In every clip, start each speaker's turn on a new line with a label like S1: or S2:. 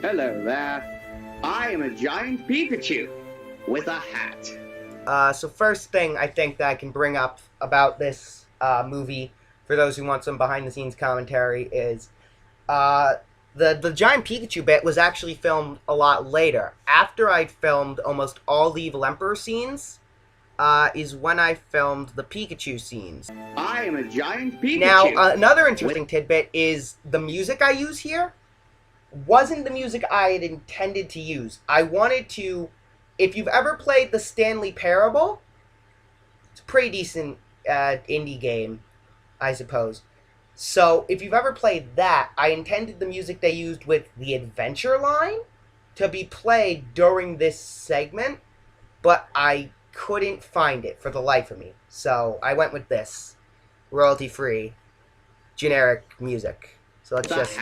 S1: Hello there. I am a giant Pikachu with a hat.
S2: So first thing I think that I can bring up about this movie, for those who want some behind-the-scenes commentary, is the giant Pikachu bit was actually filmed a lot later. After I'd filmed almost all the Evil Emperor scenes, is when I filmed the Pikachu scenes.
S1: I am a giant Pikachu.
S2: Now, another interesting tidbit is the music I use here wasn't the music I had intended to use. I wanted to... If you've ever played the Stanley Parable, it's a pretty decent indie game, I suppose. So, if you've ever played that, I intended the music they used with the Adventure line to be played during this segment, but I couldn't find it for the life of me. So, I went with this. Royalty-free, generic music. So let's just...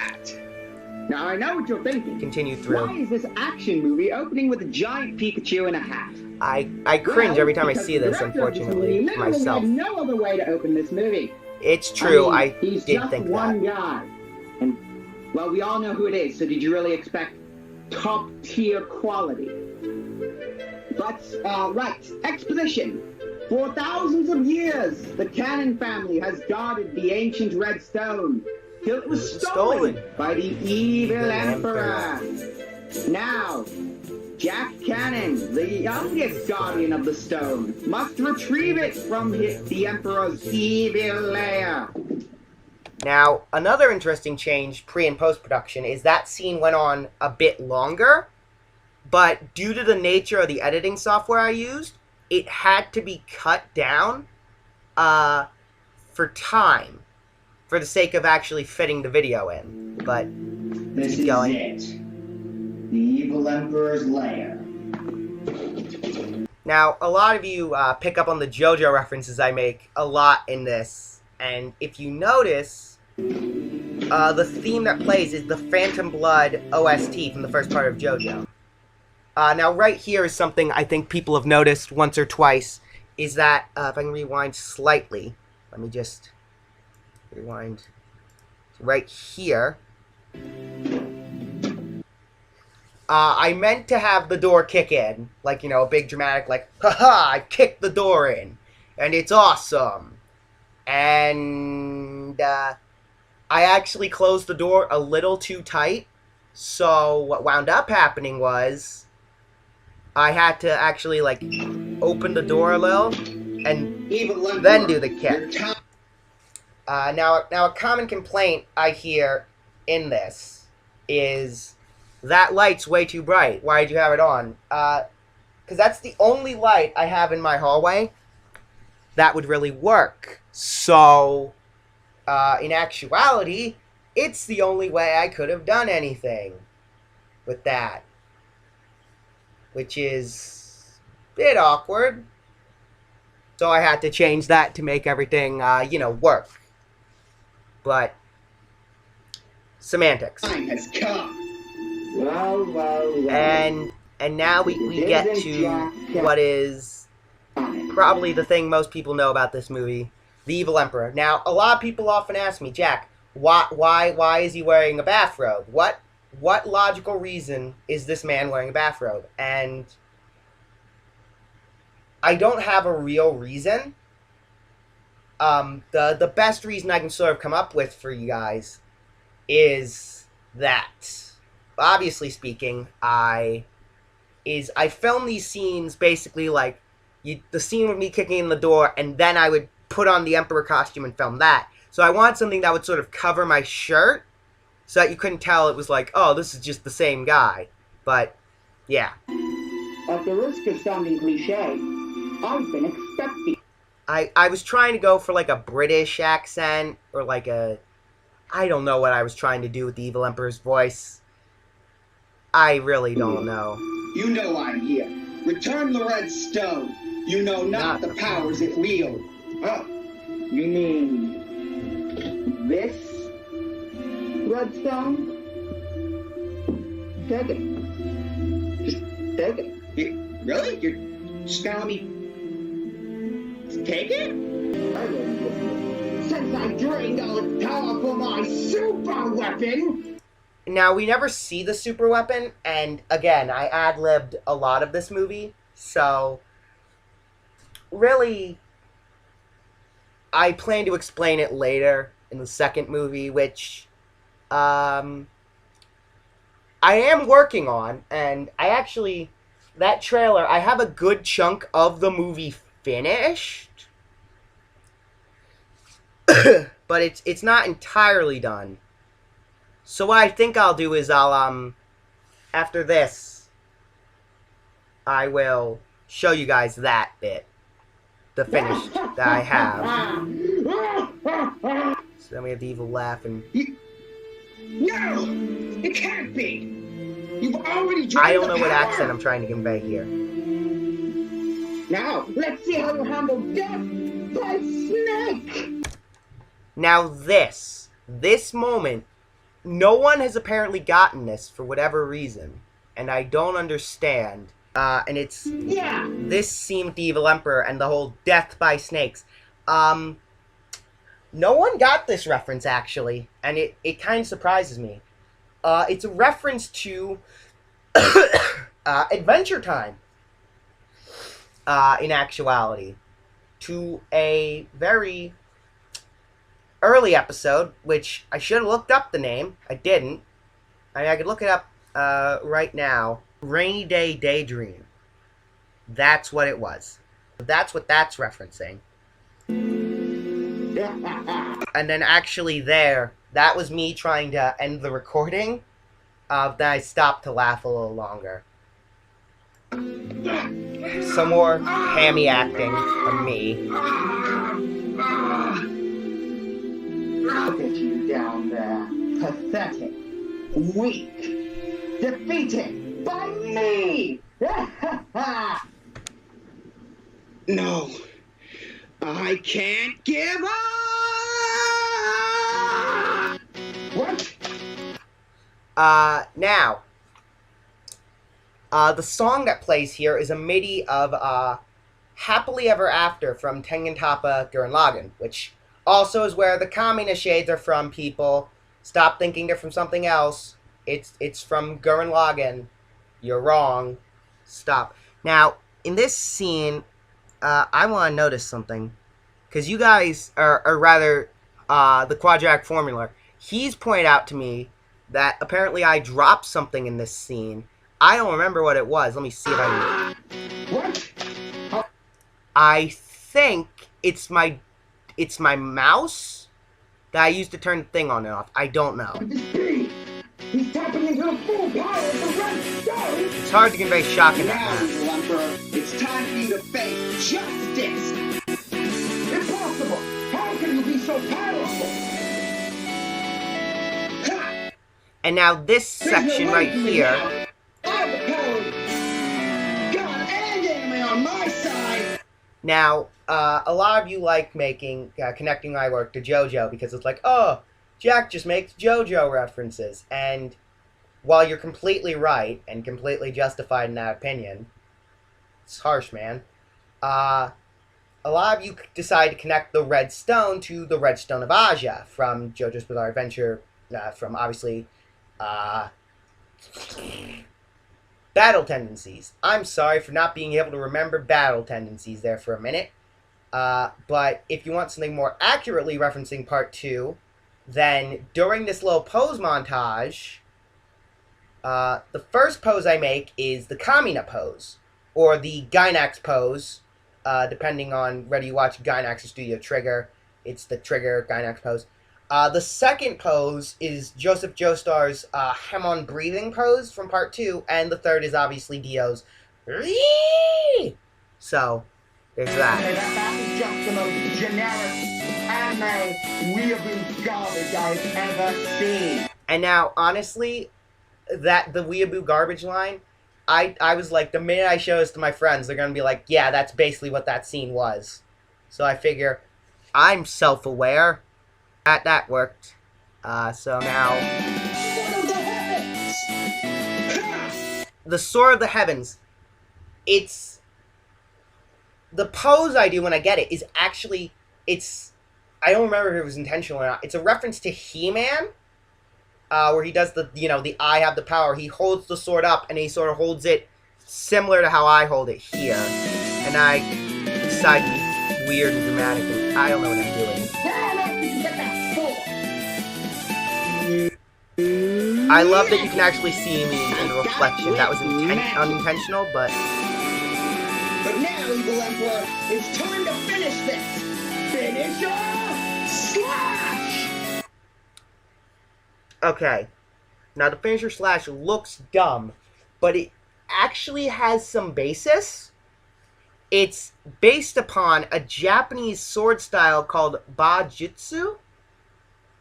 S1: Now, I know what you're thinking.
S2: Continue through.
S1: Why is this action movie opening with a giant Pikachu in a hat?
S2: I cringe every time I see this, unfortunately, myself.
S1: Had no other way to open this movie.
S2: It's true, I
S1: he's
S2: did
S1: just
S2: think
S1: one
S2: that.
S1: guy. And, well, we all know who it is, so did you really expect top-tier quality? But, right, exposition. For thousands of years, the Cannon family has guarded the ancient red stone, till it was stolen by the evil emperor. Now, Jack Cannon, the youngest guardian of the stone, must retrieve it from the emperor's evil lair.
S2: Now, another interesting change pre- and post-production is that scene went on a bit longer, but due to the nature of the editing software I used, it had to be cut down for time, for the sake of actually fitting the video in. But
S3: this is
S2: going.
S3: It. The evil emperor's lair.
S2: Now, a lot of you pick up on the JoJo references I make a lot in this, and if you notice, the theme that plays is the Phantom Blood OST from the first part of JoJo. Now, right here is something I think people have noticed once or twice, is that, if I can rewind slightly, let me just rewind right here. I meant to have the door kick in, like, you know, a big dramatic, like, haha, I kicked the door in, and it's awesome. And, I actually closed the door a little too tight, so what wound up happening was, I had to actually, like, open the door a little, and then do the kick. Now a common complaint I hear in this is, that light's way too bright. Why did you have it on? Because that's the only light I have in my hallway that would really work. So, in actuality, it's the only way I could have done anything with that. Which is a bit awkward. So I had to change that to make everything, you know, work. But, semantics.
S1: Time has come.
S2: And now we get to what is probably the thing most people know about this movie, the Evil Emperor. Now, a lot of people often ask me, Jack, why is he wearing a bathrobe? What logical reason is this man wearing a bathrobe? And I don't have a real reason. The best reason I can sort of come up with for you guys is that, obviously speaking, I filmed these scenes basically like the scene with me kicking in the door, and then I would put on the Emperor costume and film that. So I wanted something that would sort of cover my shirt, so that you couldn't tell it was like, oh, this is just the same guy. But, yeah.
S1: At the risk of sounding cliche, I've been expecting...
S2: I was trying to go for, like, a British accent, or like a... I don't know what I was trying to do with the Evil Emperor's voice. I really don't know.
S3: You know I'm here. Return the red stone. You know not the powers it wield.
S1: Oh, you mean... this? Redstone? Take it. Just take it.
S3: Really? You're just gonna let me take it?
S1: Since I drained all the power from my super weapon!
S2: Now, we never see the super weapon, and again, I ad-libbed a lot of this movie, so really, I plan to explain it later in the second movie, which I am working on, and I actually, that trailer, I have a good chunk of the movie finished, but it's not entirely done. So what I think I'll do is after this, I will show you guys that bit, the finished that I have. So then we have the evil laugh and...
S3: No! It can't be! You've already drained
S2: I don't know
S3: the
S2: what
S3: power.
S2: accent I'm trying to convey here.
S1: Now, let's see how you handle death by snake!
S2: Now this moment, no one has apparently gotten this for whatever reason, and I don't understand. And it's this scene with the evil emperor and the whole death by snakes. No one got this reference actually, and it kind of surprises me. It's a reference to Adventure Time. In actuality, to a very early episode, which I should have looked up the name. I didn't. I could look it up right now. Rainy Day Daydream. That's what it was. That's what that's referencing. And then actually that was me trying to end the recording. Then I stopped to laugh a little longer. Some more hammy acting from me.
S1: Look at you down there. Pathetic. Weak. Defeated by me!
S3: No. I can't give up!
S1: What?
S2: Now, the song that plays here is a MIDI of Happily Ever After from Tengen Toppa Gurren Lagann, which also is where the communist shades are from, people. Stop thinking they're from something else. It's from Gurren Lagann. You're wrong. Stop. Now, in this scene, I want to notice something. Because you guys, or rather, the quadratic formula, he's pointed out to me that apparently I dropped something in this scene. I don't remember what it was. Let me see if I can...
S1: What?
S2: I think it's my mouse that I used to turn the thing on and off. I don't know.
S1: He's tapping into the full power of the red stone!
S2: It's hard to convey shock in
S3: Now,
S2: that.
S3: Evil Emperor, it's time for you to face justice!
S1: Impossible! How can you be so powerful?
S3: Ha!
S2: And now this
S3: There's no
S2: section
S3: way
S2: right
S3: for me
S2: here...
S3: now. I have the power of God and anime on my side!
S2: Now, a lot of you like connecting my work to JoJo because it's like, oh, Jack just makes JoJo references. And while you're completely right and completely justified in that opinion, it's harsh, man. A lot of you decide to connect the Red Stone to the Red Stone of Aja from JoJo's Bizarre Adventure, from obviously Battle Tendencies. I'm sorry for not being able to remember Battle Tendencies there for a minute. But if you want something more accurately referencing Part 2, then during this little pose montage, the first pose I make is the Kamina pose, or the Gainax pose, depending on whether you watch Gainax or Studio Trigger. It's the Trigger Gainax pose. The second pose is Joseph Joestar's Hamon breathing pose from Part 2, and the third is obviously Dio's. So, there's that.
S1: That is just the most generic anime weeaboo garbage I've ever seen.
S2: And now, honestly, the weeaboo garbage line, I was like, the minute I show this to my friends, they're going to be like, yeah, that's basically what that scene was. So I figure, I'm self-aware. That worked. So now... The Sword of the Heavens. It's... The pose I do when I get it is actually... I don't remember if it was intentional or not. It's a reference to He-Man. where he does the, the I have the power. He holds the sword up, and he sort of holds it similar to how I hold it here. And I decide to be weird and dramatic, and I don't know what I'm doing. I love that you can actually see me in the reflection. That was unintentional, but...
S3: But now, Evil Emperor, it's time to finish this! Finisher slash!
S2: Okay. Now, the finisher slash looks dumb, but it actually has some basis. It's based upon a Japanese sword style called Bajutsu,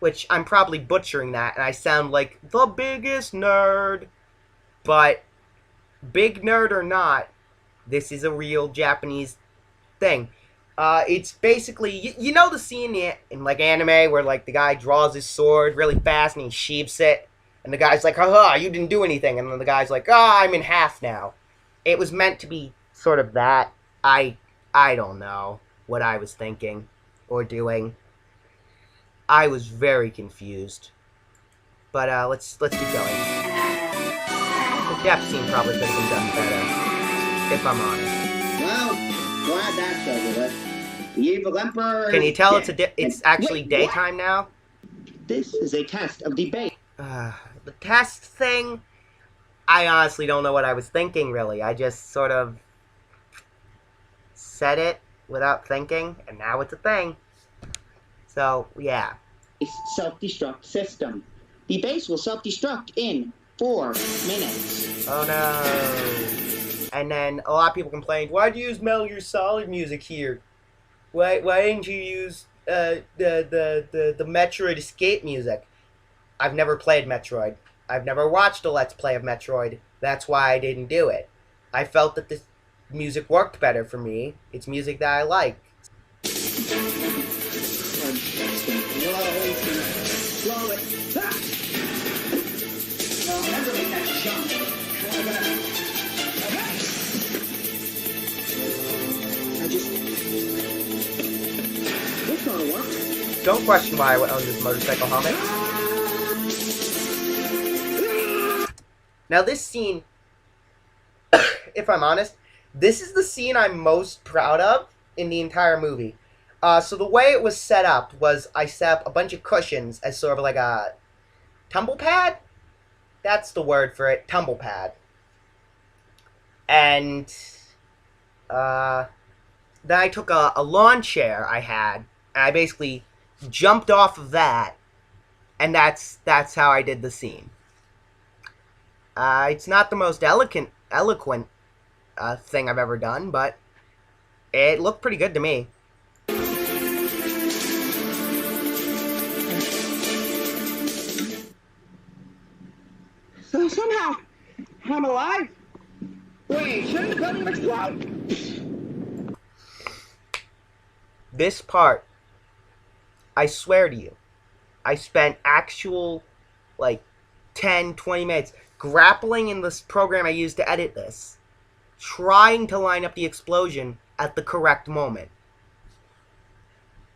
S2: which I'm probably butchering that, and I sound like the biggest nerd. But, big nerd or not, this is a real Japanese thing. It's basically, you know the scene in like anime where like the guy draws his sword really fast and he sheaves it, and the guy's like, haha, you didn't do anything, and then the guy's like, I'm in half now. It was meant to be sort of that. I don't know what I was thinking or doing. I was very confused. But let's keep going. The depth scene probably could have been done better, if I'm honest.
S3: Well, glad that's over with. The Evil Emperor.
S2: Can you tell
S3: is
S2: it's
S3: dead.
S2: actually
S3: Wait,
S2: daytime now?
S3: This is a test of debate.
S2: The test thing, I honestly don't know what I was thinking, really. I just sort of said it without thinking, and now it's a thing. So, yeah.
S3: Self-destruct system. The base will self-destruct in 4 minutes.
S2: Oh no. And then a lot of people complained, why'd you use Metal Gear Solid music here? Why didn't you use the Metroid Escape music? I've never played Metroid. I've never watched a Let's Play of Metroid. That's why I didn't do it. I felt that this music worked better for me. It's music that I like.
S3: Slow it. Never make that jump. This ought to work.
S2: Don't question why I own this motorcycle helmet. Now this scene, if I'm honest, this is the scene I'm most proud of in the entire movie. So the way it was set up was I set up a bunch of cushions as sort of like a tumble pad? That's the word for it, tumble pad. And then I took a lawn chair I had, and I basically jumped off of that, and that's how I did the scene. It's not the most eloquent thing I've ever done, but it looked pretty good to me.
S1: So somehow, I'm alive? Wait, shouldn't the building explode?
S2: This part, I swear to you, I spent actual, 10, 20 minutes grappling in this program I used to edit this, trying to line up the explosion at the correct moment.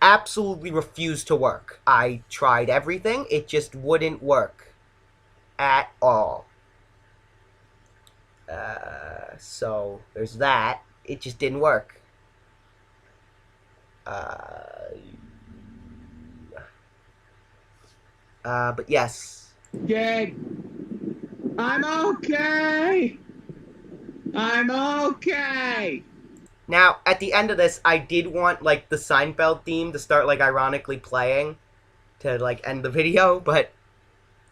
S2: Absolutely refused to work. I tried everything, it just wouldn't work. At all. So, there's that. It just didn't work. But yes.
S1: Good. I'm okay. I'm okay.
S2: Now, at the end of this, I did want, the Seinfeld theme to start, ironically playing to, end the video, but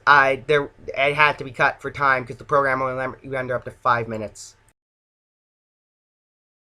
S2: it had to be cut for time because the program only let you render up to 5 minutes.